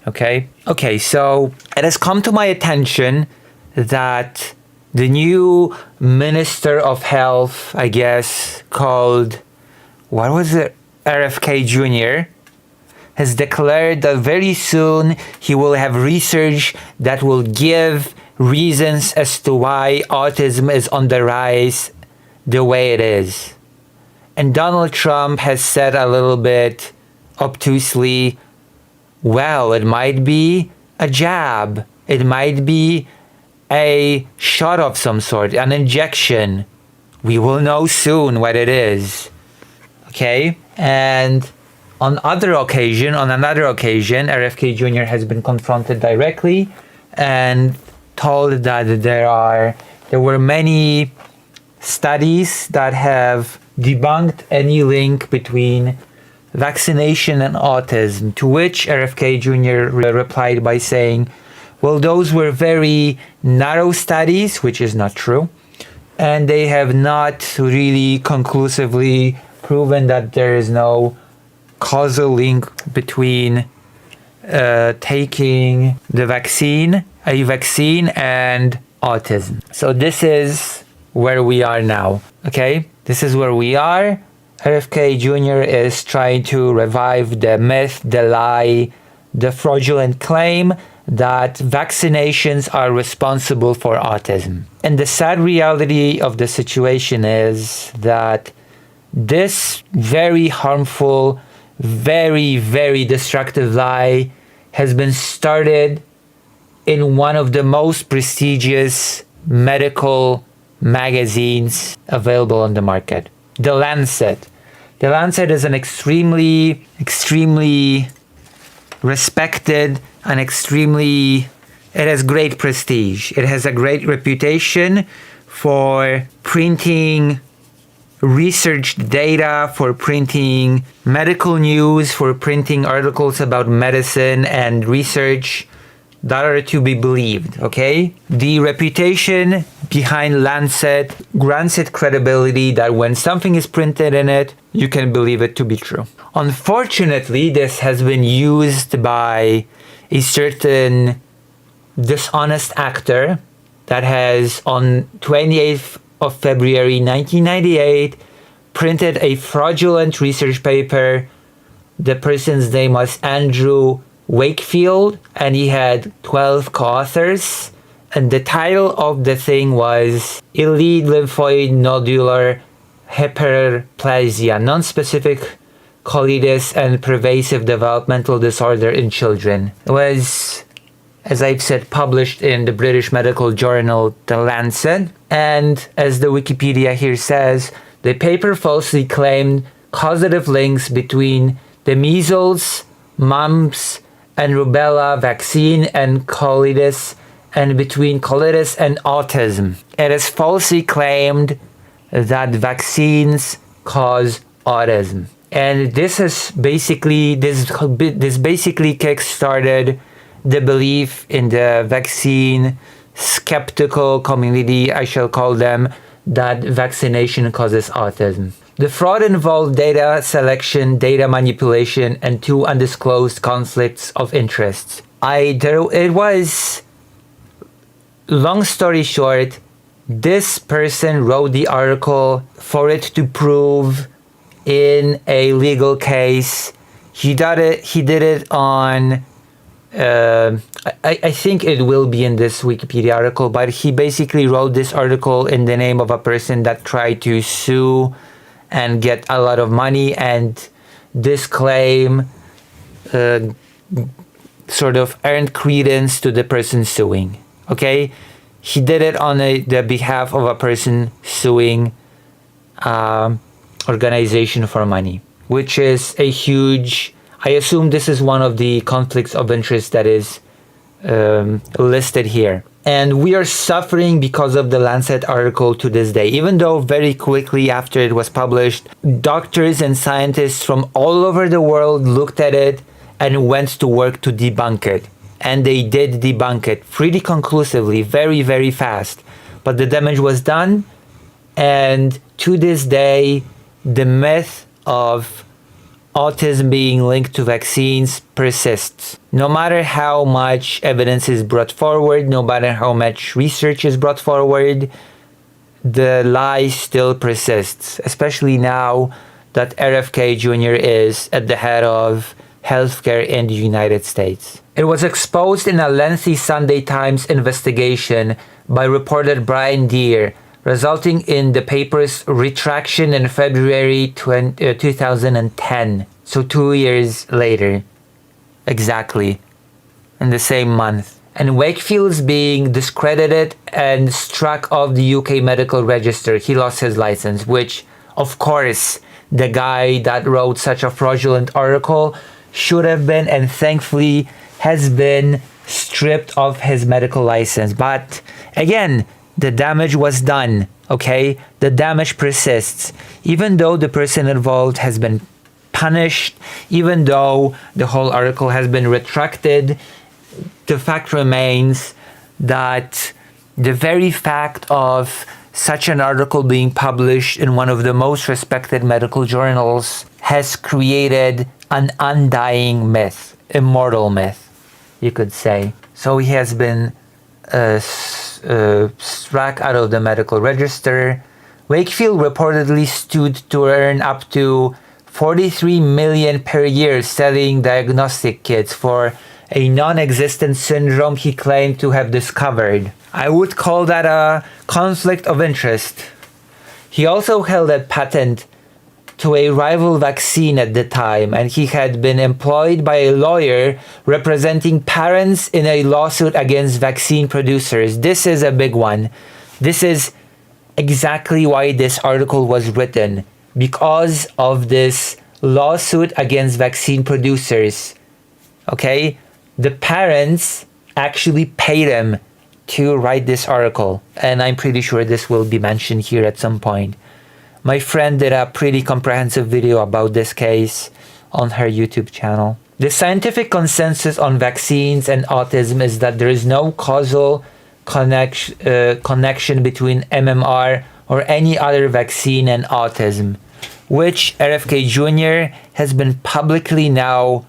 Okay, so it has come to my attention that the new Minister of Health, I guess, called, what was it, RFK Jr., has declared that very soon he will have research that will give reasons as to why autism is on the rise the way it is. And Donald Trump has said a little bit obtusely, well, it might be a jab. It might be a shot of some sort, an injection. We will know soon what it is. Okay? And on another occasion, RFK Jr. has been confronted directly and told that there were many studies that have debunked any link between vaccination and autism, to which RFK Jr. replied by saying, well, those were very narrow studies, which is not true, and they have not really conclusively proven that there is no causal link between taking a vaccine and autism. So this is where we are now, okay? This is where we are. RFK Jr. is trying to revive the myth, the lie, the fraudulent claim that vaccinations are responsible for autism. And the sad reality of the situation is that this very harmful, very, very destructive lie has been started in one of the most prestigious medical magazines available on the market, The Lancet. The Lancet is an extremely respected and it has great prestige. It has a great reputation for printing research data, for printing medical news, for printing articles about medicine and research that are to be believed, okay? The reputation behind Lancet grants it credibility that when something is printed in it, you can believe it to be true. Unfortunately, this has been used by a certain dishonest actor that has, on 28th of February 1998, printed a fraudulent research paper. The person's name was Andrew Wakefield, and he had 12 co-authors, and the title of the thing was Elite Lymphoid Nodular Hyperplasia, Non-Specific Colitis and Pervasive Developmental Disorder in Children. It was, as I've said, published in the British medical journal The Lancet, and as the Wikipedia here says, the paper falsely claimed causative links between the measles, mumps, and rubella vaccine and colitis, and between colitis and autism. It is falsely claimed that vaccines cause autism. And this basically kick-started the belief in the vaccine skeptical community, I shall call them, that vaccination causes autism. The fraud involved data selection, data manipulation, and two undisclosed conflicts of interest. Long story short, this person wrote the article for it to prove in a legal case. He did it on, I think it will be in this Wikipedia article, but he basically wrote this article in the name of a person that tried to sue and get a lot of money, and this claim sort of earned credence to the person suing. Okay? He did it on the behalf of a person suing organization for money, which is a huge... I assume this is one of the conflicts of interest that is listed here. And we are suffering because of the Lancet article to this day. Even though very quickly after it was published, doctors and scientists from all over the world looked at it and went to work to debunk it. And they did debunk it pretty conclusively, very, very fast. But the damage was done. And to this day, the myth of autism being linked to vaccines persists. No matter how much evidence is brought forward, no matter how much research is brought forward, the lie still persists, especially now that RFK Jr. is at the head of healthcare in the United States. It was exposed in a lengthy Sunday Times investigation by reporter Brian Deere, resulting in the paper's retraction in February 2010. So 2 years later, exactly, in the same month. And Wakefield's being discredited and struck off the UK medical register. He lost his license, which, of course, the guy that wrote such a fraudulent article should have been, and thankfully has been, stripped of his medical license. But again, the damage was done, okay? The damage persists. Even though the person involved has been punished, even though the whole article has been retracted, the fact remains that the very fact of such an article being published in one of the most respected medical journals has created an undying myth, immortal myth, you could say. So he has been struck out of the medical register. Wakefield reportedly stood to earn up to $43 million per year selling diagnostic kits for a non-existent syndrome he claimed to have discovered. I would call that a conflict of interest. He also held a patent to a rival vaccine at the time, and he had been employed by a lawyer representing parents in a lawsuit against vaccine producers. This is a big one. This is exactly why this article was written, because of this lawsuit against vaccine producers. Okay? The parents actually paid him to write this article, and I'm pretty sure this will be mentioned here at some point. My friend did a pretty comprehensive video about this case on her YouTube channel. The scientific consensus on vaccines and autism is that there is no causal connection between MMR or any other vaccine and autism, which RFK Jr. has been publicly now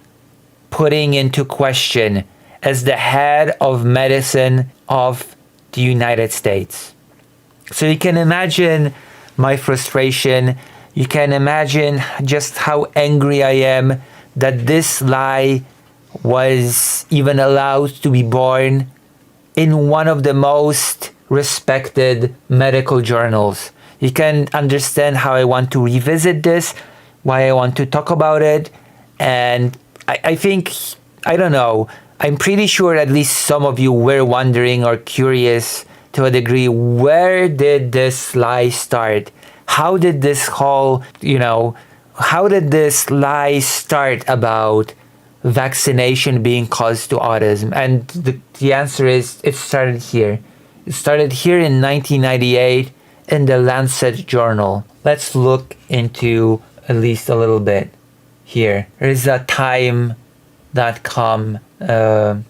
putting into question as the head of medicine of the United States. So you can imagine my frustration. You can imagine just how angry I am that this lie was even allowed to be born in one of the most respected medical journals. You can understand how I want to revisit this, why I want to talk about it, and I think, I don't know, I'm pretty sure at least some of you were wondering or curious to a degree, where did this lie start? How did this whole, how did this lie start about vaccination being caused to autism? And the answer is, it started here. It started here in 1998 in the Lancet journal. Let's look into at least a little bit here. There's a time.com. The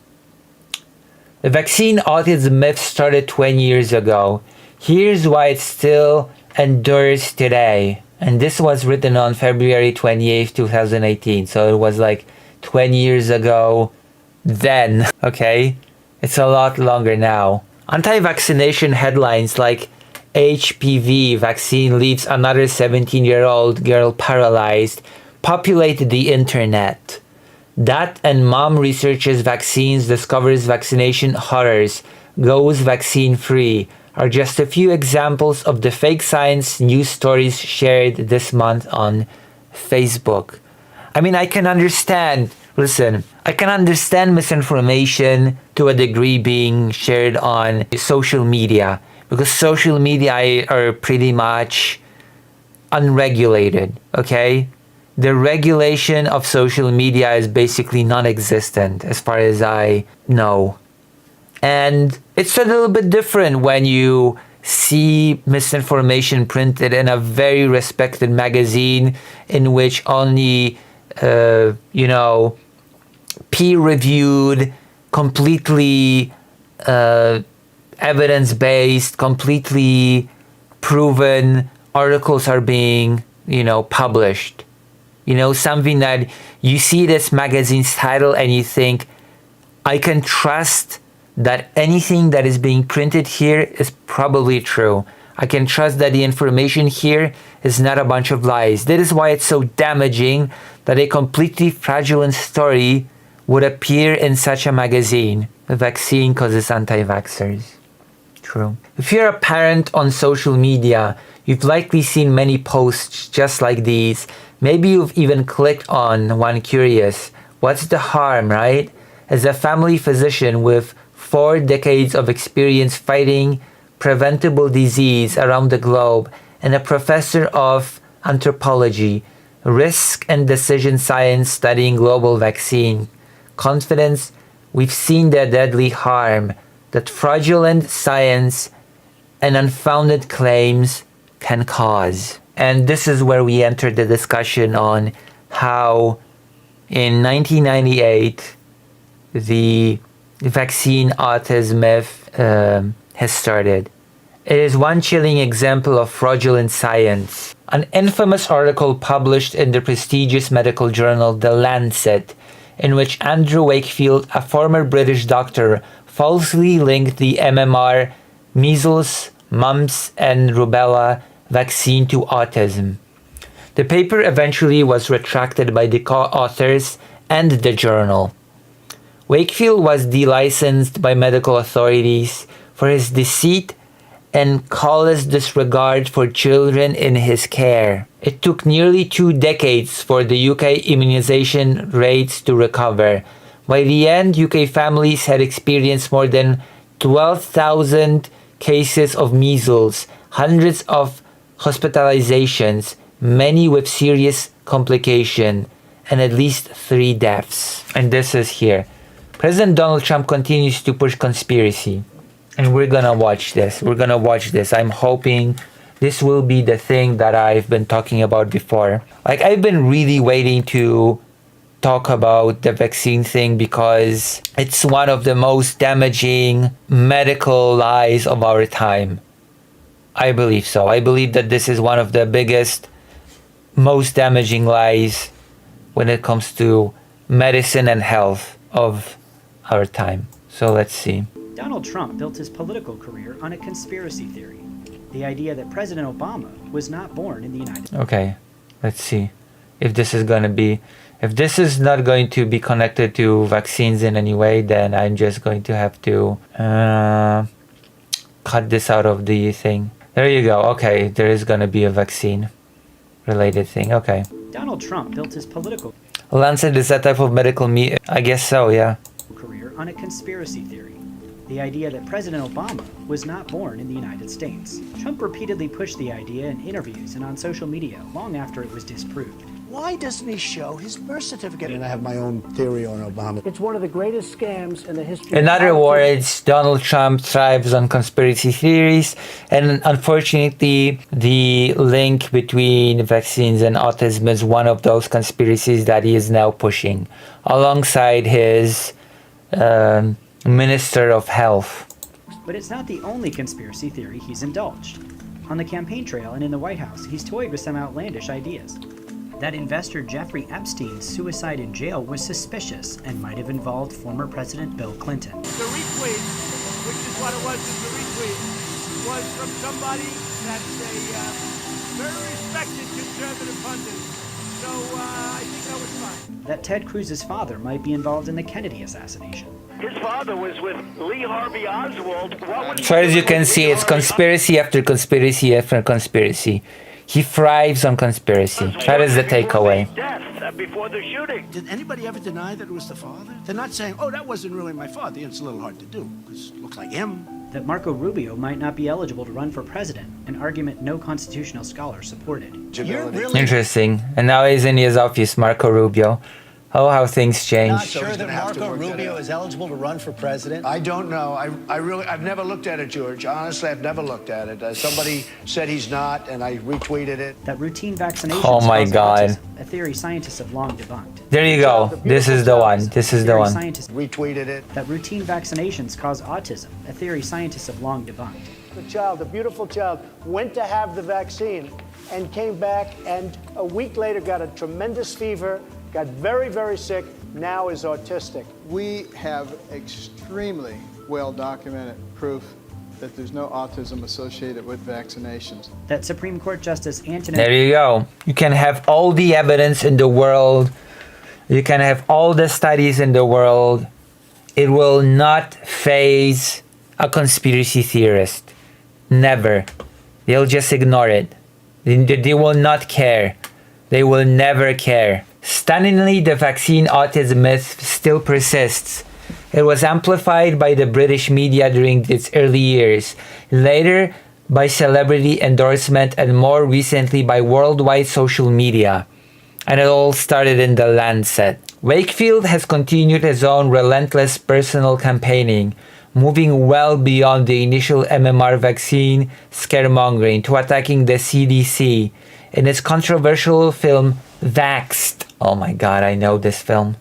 vaccine autism myth started 20 years ago. Here's why it still endures today. And this was written on February 28th, 2018. So it was like 20 years ago then, okay? It's a lot longer now. Anti-vaccination headlines like HPV vaccine leaves another 17-year-old girl paralyzed populate the internet. That and mom researches vaccines, discovers vaccination horrors, goes vaccine free are just a few examples of the fake science news stories shared this month on Facebook. I mean, I can understand misinformation to a degree being shared on social media, because social media are pretty much unregulated, okay? The regulation of social media is basically non-existent as far as I know. And it's a little bit different when you see misinformation printed in a very respected magazine in which only, peer-reviewed, completely evidence-based, completely proven articles are being, published. You know, something that you see this magazine's title and you think, I can trust that anything that is being printed here is probably true. I can trust that the information here is not a bunch of lies. That is why it's so damaging that a completely fraudulent story would appear in such a magazine. The vaccine causes anti-vaxxers. True. If you're a parent on social media, you've likely seen many posts just like these. Maybe you've even clicked on one curious. What's the harm, right? As a family physician with 4 decades of experience fighting preventable disease around the globe and a professor of anthropology, risk and decision science studying global vaccine confidence, we've seen the deadly harm that fraudulent science and unfounded claims can cause. And this is where we enter the discussion on how in 1998 the vaccine autism myth has started. It is one chilling example of fraudulent science. An infamous article published in the prestigious medical journal The Lancet, in which Andrew Wakefield, a former British doctor, falsely linked the MMR, measles, mumps, and rubella vaccine to autism. The paper eventually was retracted by the co-authors and the journal. Wakefield was delicensed by medical authorities for his deceit and callous disregard for children in his care. It took nearly 2 decades for the UK immunization rates to recover. By the end, UK families had experienced more than 12,000 cases of measles, hundreds of hospitalizations, many with serious complication, and at least 3 deaths. And this is here. President Donald Trump continues to push conspiracy. And we're gonna watch this. I'm hoping this will be the thing that I've been talking about before. Like, I've been really waiting to talk about the vaccine thing because it's one of the most damaging medical lies of our time. I believe so. I believe that this is one of the biggest, most damaging lies when it comes to medicine and health of our time. So let's see. Donald Trump built his political career on a conspiracy theory. The idea that President Obama was not born in the United States. Okay, let's see if this is not going to be connected to vaccines in any way, then I'm just going to have to cut this out of the thing. There you go. Okay, there is going to be a vaccine related thing. Okay. Donald Trump built his political Lancet is that type of medical I guess so, yeah. Career on a conspiracy theory. The idea that President Obama was not born in the United States. Trump repeatedly pushed the idea in interviews and on social media long after it was disproved. Why doesn't he show his birth certificate? And I have my own theory on Obama. It's one of the greatest scams in the history In of other politics. words, Donald Trump thrives on conspiracy theories, and unfortunately, the link between vaccines and autism is one of those conspiracies that he is now pushing, alongside his Minister of Health. But it's not the only conspiracy theory he's indulged. On the campaign trail and in the White House, he's toyed with some outlandish ideas. That investor Jeffrey Epstein's suicide in jail was suspicious and might have involved former President Bill Clinton. The retweet, which is what it was as the retweet, was from somebody that's a very respected conservative pundit. So I think that was fine. That Ted Cruz's father might be involved in the Kennedy assassination. His father was with Lee Harvey Oswald. So as you can see, it's conspiracy after conspiracy after conspiracy. He thrives on conspiracy. That is the takeaway. Death before the shooting. Did anybody ever deny that it was the father? They're not saying, oh, that wasn't really my father. It's a little hard to do, because it looks like him. That Marco Rubio might not be eligible to run for president, an argument no constitutional scholar supported. You're really Interesting. And now he's in his office, Marco Rubio. Oh, how things change. Not sure that Marco Rubio is eligible to run for president? I don't know. I've never looked at it, George. Honestly, I've never looked at it. Somebody said he's not, and I retweeted it. That routine vaccinations Oh my cause God. autism, a theory scientists have long debunked. There you go. This is the one. This is the one. Retweeted it. That routine vaccinations cause autism, a theory scientists have long debunked. The child, a beautiful child, went to have the vaccine and came back and a week later got a tremendous fever, got very, very sick, now is autistic. We have extremely well-documented proof that there's no autism associated with vaccinations. That Supreme Court Justice Antonin... There you go. You can have all the evidence in the world. You can have all the studies in the world. It will not faze a conspiracy theorist. Never. They'll just ignore it. They will not care. They will never care. Stunningly, the vaccine autism myth still persists. It was amplified by the British media during its early years, later by celebrity endorsement, and more recently by worldwide social media. And it all started in the Lancet. Wakefield has continued his own relentless personal campaigning, moving well beyond the initial MMR vaccine scaremongering to attacking the CDC in its controversial film Vaxxed. Oh my god, I know this film.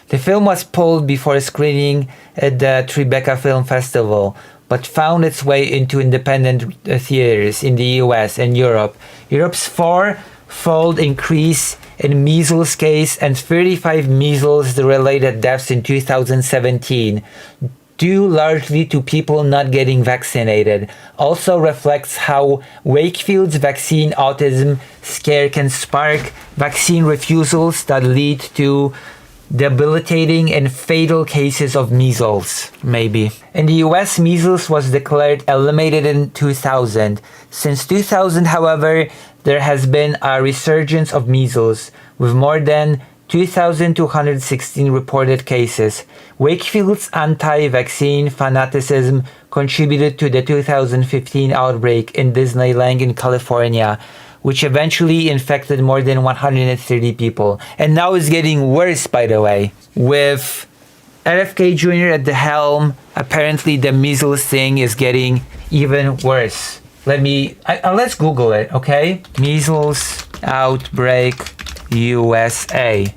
The film was pulled before screening at the Tribeca Film Festival, but found its way into independent theaters in the US and Europe. Europe's four-fold increase in measles case and 35 measles-related deaths in 2017, due largely to people not getting vaccinated, also reflects how Wakefield's vaccine autism scare can spark vaccine refusals that lead to debilitating and fatal cases of measles, maybe. In the US, measles was declared eliminated in 2000. Since 2000, however, there has been a resurgence of measles, with more than 2,216 reported cases. Wakefield's anti-vaccine fanaticism contributed to the 2015 outbreak in Disneyland in California, which eventually infected more than 130 people. And now it's getting worse, by the way. With RFK Jr. at the helm, apparently the measles thing is getting even worse. Let's Google it, okay? Measles outbreak USA.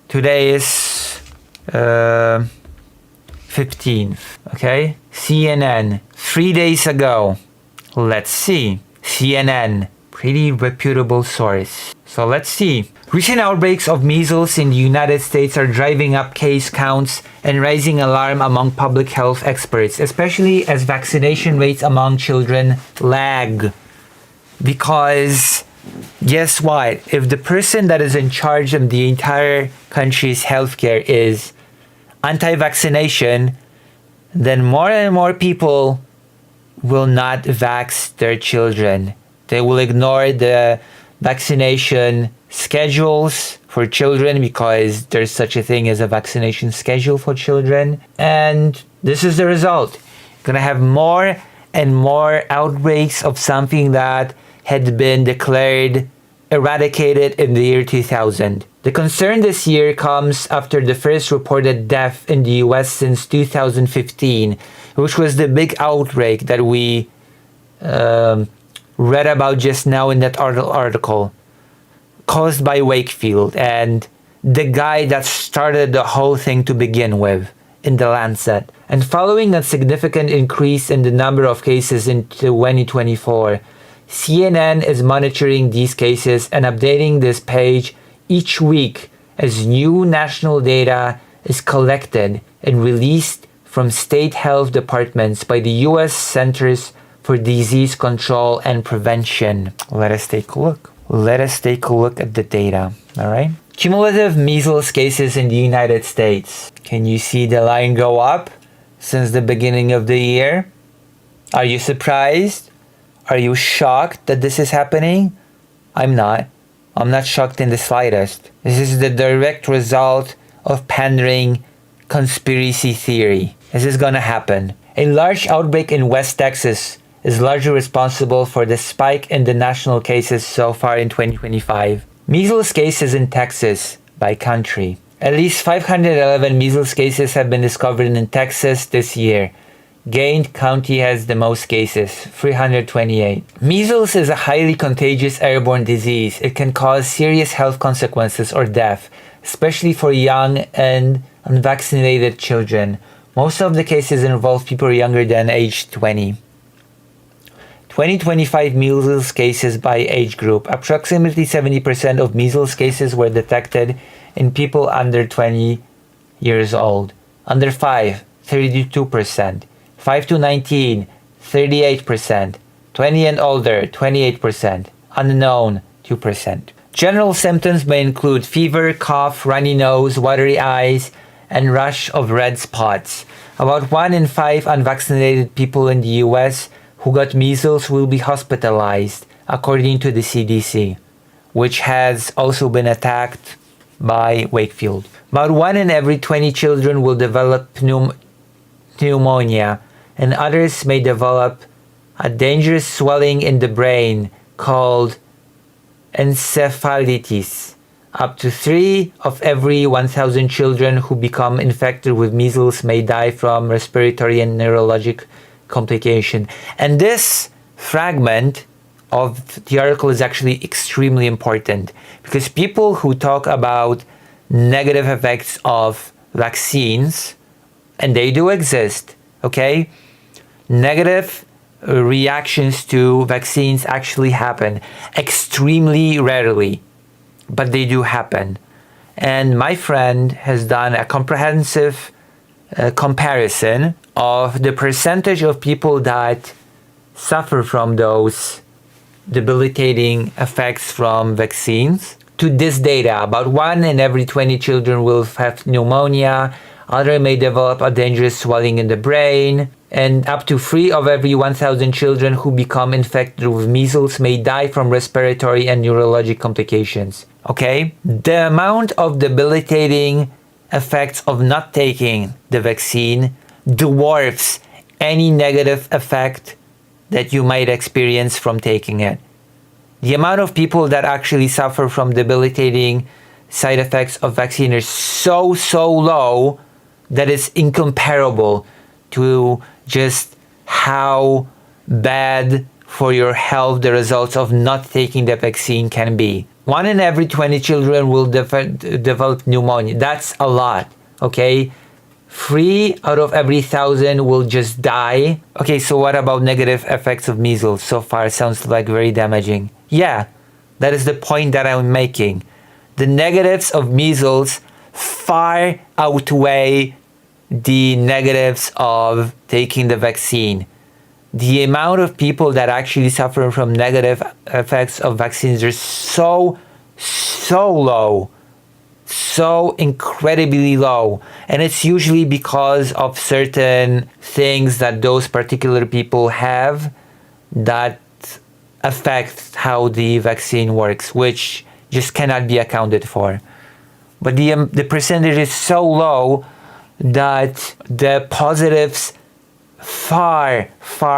Today is 15th, okay? CNN, 3 days ago. Let's see. CNN, pretty reputable source. So let's see. Recent outbreaks of measles in the United States are driving up case counts and raising alarm among public health experts, especially as vaccination rates among children lag. Because guess what? If the person that is in charge of the entire country's healthcare is anti-vaccination, then more and more people will not vax their children. They will ignore the vaccination schedules for children because there's such a thing as a vaccination schedule for children. And this is the result. You're gonna have more and more outbreaks of something that had been declared eradicated in the year 2000. The concern this year comes after the first reported death in the US since 2015, which was the big outbreak that we read about just now in that article, caused by Wakefield and the guy that started the whole thing to begin with in the Lancet. And following a significant increase in the number of cases in 2024, CNN is monitoring these cases and updating this page each week as new national data is collected and released from state health departments by the US Centers for Disease Control and Prevention. Let us take a look. Let us take a look at the data, all right? Cumulative measles cases in the United States. Can you see the line go up since the beginning of the year? Are you surprised? Are you shocked that this is happening? I'm not. I'm not shocked in the slightest. This is the direct result of pandering conspiracy theory. This is gonna happen. A large outbreak in West Texas is largely responsible for the spike in the national cases so far in 2025. Measles cases in Texas by country. At least 511 measles cases have been discovered in Texas this year. Gaines County has the most cases, 328. Measles is a highly contagious airborne disease. It can cause serious health consequences or death, especially for young and unvaccinated children. Most of the cases involve people younger than age 20. 2025 measles cases by age group. Approximately 70% of measles cases were detected in people under 20 years old. Under 5, 32%. 5 to 19, 38%. 20 and older, 28%. Unknown, 2%. General symptoms may include fever, cough, runny nose, watery eyes, and rash of red spots. About 1 in 5 unvaccinated people in the US who got measles will be hospitalized, according to the CDC, which has also been attacked by Wakefield. About 1 in every 20 children will develop pneumonia, and others may develop a dangerous swelling in the brain called encephalitis. Up to 3 of every 1,000 children who become infected with measles may die from respiratory and neurologic complication. And this fragment of the article is actually extremely important, because people who talk about negative effects of vaccines, and they do exist, okay? Negative reactions to vaccines actually happen extremely rarely, but they do happen. And my friend has done a comprehensive comparison of the percentage of people that suffer from those debilitating effects from vaccines to this data. About 1 in every 20 children will have pneumonia, other may develop a dangerous swelling in the brain, and up to 3 of every 1,000 children who become infected with measles may die from respiratory and neurologic complications. Okay? The amount of debilitating effects of not taking the vaccine dwarfs any negative effect that you might experience from taking it. The amount of people that actually suffer from debilitating side effects of vaccine is so low that it's incomparable to just how bad for your health the results of not taking the vaccine can be. 1 in every 20 children will develop pneumonia. That's a lot, okay? 3 out of every 1,000 will just die. Okay, so what about negative effects of measles? So far, sounds like very damaging. Yeah, that is the point that I'm making. The negatives of measles far outweigh the negatives of taking the vaccine. The amount of people that actually suffer from negative effects of vaccines are so low, so incredibly low, and it's usually because of certain things that those particular people have that affect how the vaccine works, which just cannot be accounted for. But the percentage is so low that the positives far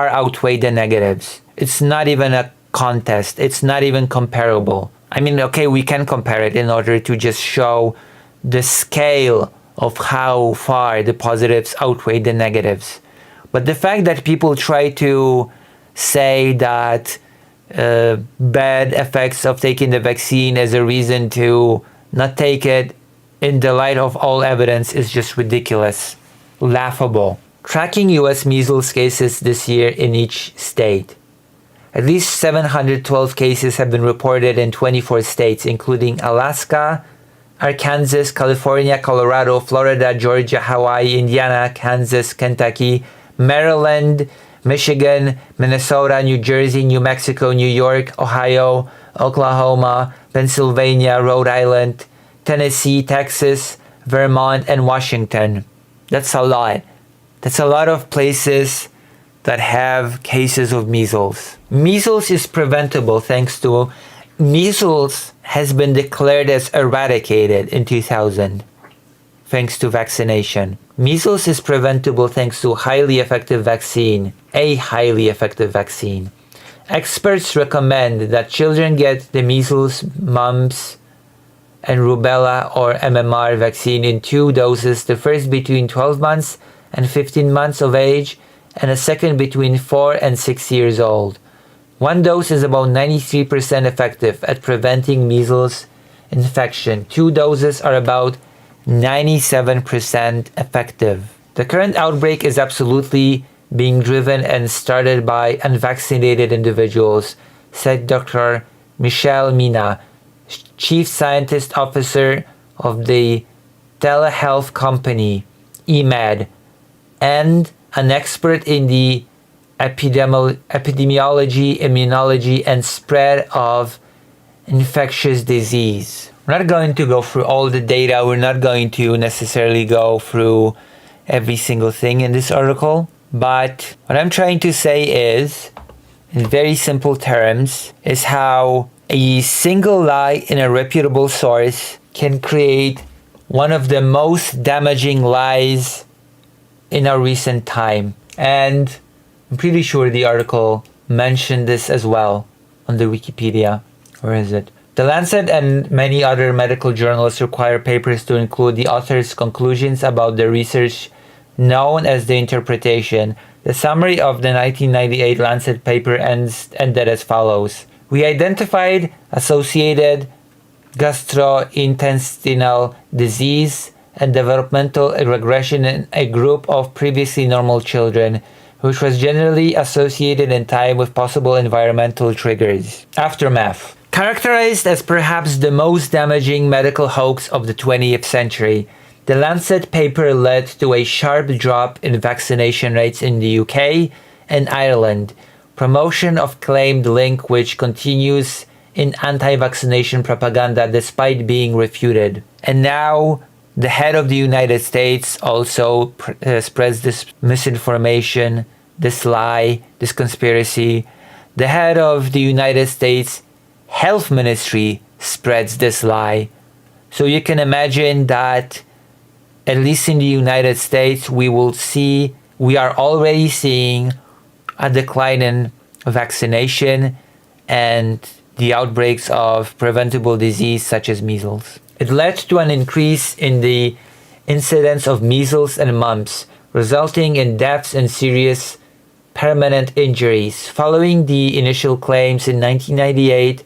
outweigh the negatives. It's not even a contest. It's not even comparable. I mean, okay, we can compare it in order to just show the scale of how far the positives outweigh the negatives. But the fact that people try to say that bad effects of taking the vaccine is a reason to not take it in the light of all evidence is just ridiculous, laughable. Tracking US measles cases this year in each state. At least 712 cases have been reported in 24 states, including Alaska, Arkansas, California, Colorado, Florida, Georgia, Hawaii, Indiana, Kansas, Kentucky, Maryland, Michigan, Minnesota, New Jersey, New Mexico, New York, Ohio, Oklahoma, Pennsylvania, Rhode Island, Tennessee, Texas, Vermont, and Washington. That's a lot. That's a lot of places that have cases of measles. Measles is preventable thanks to measles has been declared as eradicated in 2000 thanks to vaccination. Measles is preventable thanks to a highly effective vaccine. Experts recommend that children get the measles, mumps, and rubella or MMR vaccine in 2 doses, the first between 12 months and 15 months of age, and a second between 4 and 6 years old. 1 dose is about 93% effective at preventing measles infection. 2 doses are about 97% effective. The current outbreak is absolutely being driven and started by unvaccinated individuals, said Dr. Michelle Mina, Chief Scientist Officer of the telehealth company eMed, and an expert in the epidemiology, immunology, and spread of infectious disease. We're not going to go through all the data. We're not going to necessarily go through every single thing in this article. But what I'm trying to say is, in very simple terms, is how a single lie in a reputable source can create one of the most damaging lies in our recent time. And I'm pretty sure the article mentioned this as well on the Wikipedia. Where is it? The Lancet and many other medical journals require papers to include the author's conclusions about the research known as the interpretation. The summary of the 1998 Lancet paper ended as follows. We identified associated gastrointestinal disease and developmental regression in a group of previously normal children, which was generally associated in time with possible environmental triggers. Aftermath. Characterized as perhaps the most damaging medical hoax of the 20th century, the Lancet paper led to a sharp drop in vaccination rates in the UK and Ireland, promotion of claimed link which continues in anti-vaccination propaganda despite being refuted. And now, the head of the United States also spreads this misinformation, this lie, this conspiracy. The head of the United States Health Ministry spreads this lie. So you can imagine that, at least in the United States, we are already seeing a decline in vaccination and the outbreaks of preventable disease such as measles. It led to an increase in the incidence of measles and mumps, resulting in deaths and serious permanent injuries. Following the initial claims in 1998,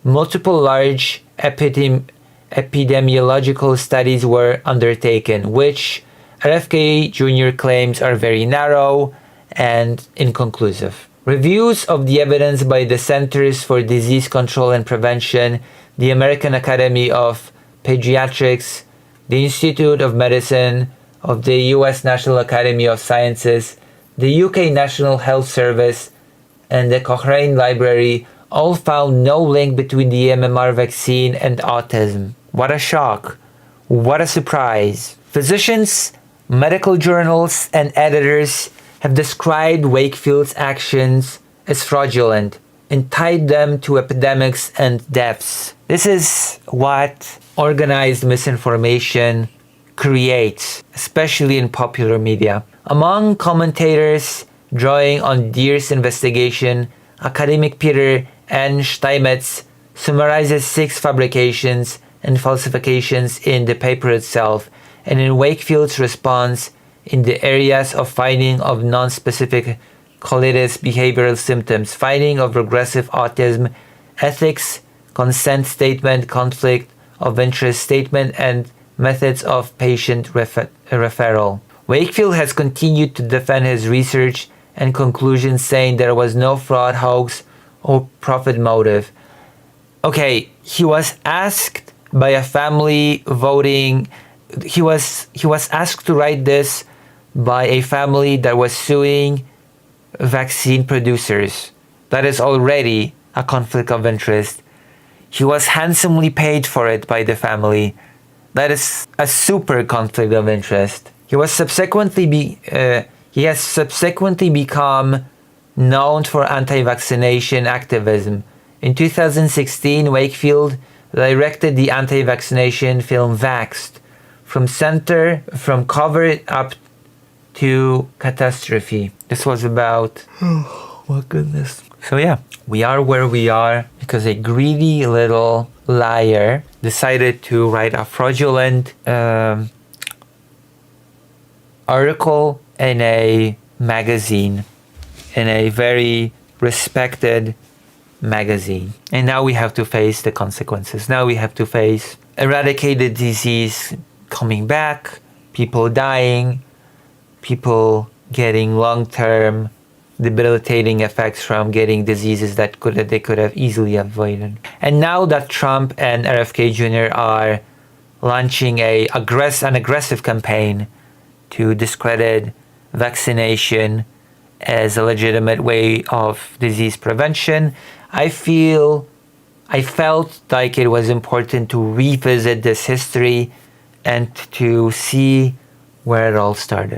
multiple large epidemiological studies were undertaken, which RFK Jr. claims are very narrow and inconclusive. Reviews of the evidence by the Centers for Disease Control and Prevention, the American Academy of Pediatrics, the Institute of Medicine of the US National Academy of Sciences, the UK National Health Service, and the Cochrane Library all found no link between the MMR vaccine and autism. What a shock. What a surprise. Physicians, medical journals, and editors have described Wakefield's actions as fraudulent and tied them to epidemics and deaths. This is what organized misinformation creates, especially in popular media. Among commentators drawing on Deer's investigation, academic Peter N. Steinmetz summarizes 6 fabrications and falsifications in the paper itself, and in Wakefield's response in the areas of finding of non-specific colitis behavioral symptoms, finding of regressive autism, ethics, consent statement, conflict of interest statement, and methods of patient referral. Wakefield has continued to defend his research and conclusions, saying there was no fraud, hoax, or profit motive. Okay, he was asked by a family voting. He was asked to write this by a family that was suing vaccine producers. That is already a conflict of interest. He was handsomely paid for it by the family. That is a super conflict of interest. He has subsequently become known for anti-vaccination activism. In 2016, Wakefield directed the anti-vaccination film Vaxxed, from cover up to catastrophe. This was about, oh my goodness. So yeah, we are where we are because a greedy little liar decided to write a fraudulent article in a magazine, in a very respected magazine. And now we have to face the consequences. Now we have to face eradicated disease coming back, people dying, people getting long-term debilitating effects from getting diseases that they could have easily avoided. And now that Trump and RFK Jr. are launching an aggressive campaign to discredit vaccination as a legitimate way of disease prevention, I felt like it was important to revisit this history and to see where it all started.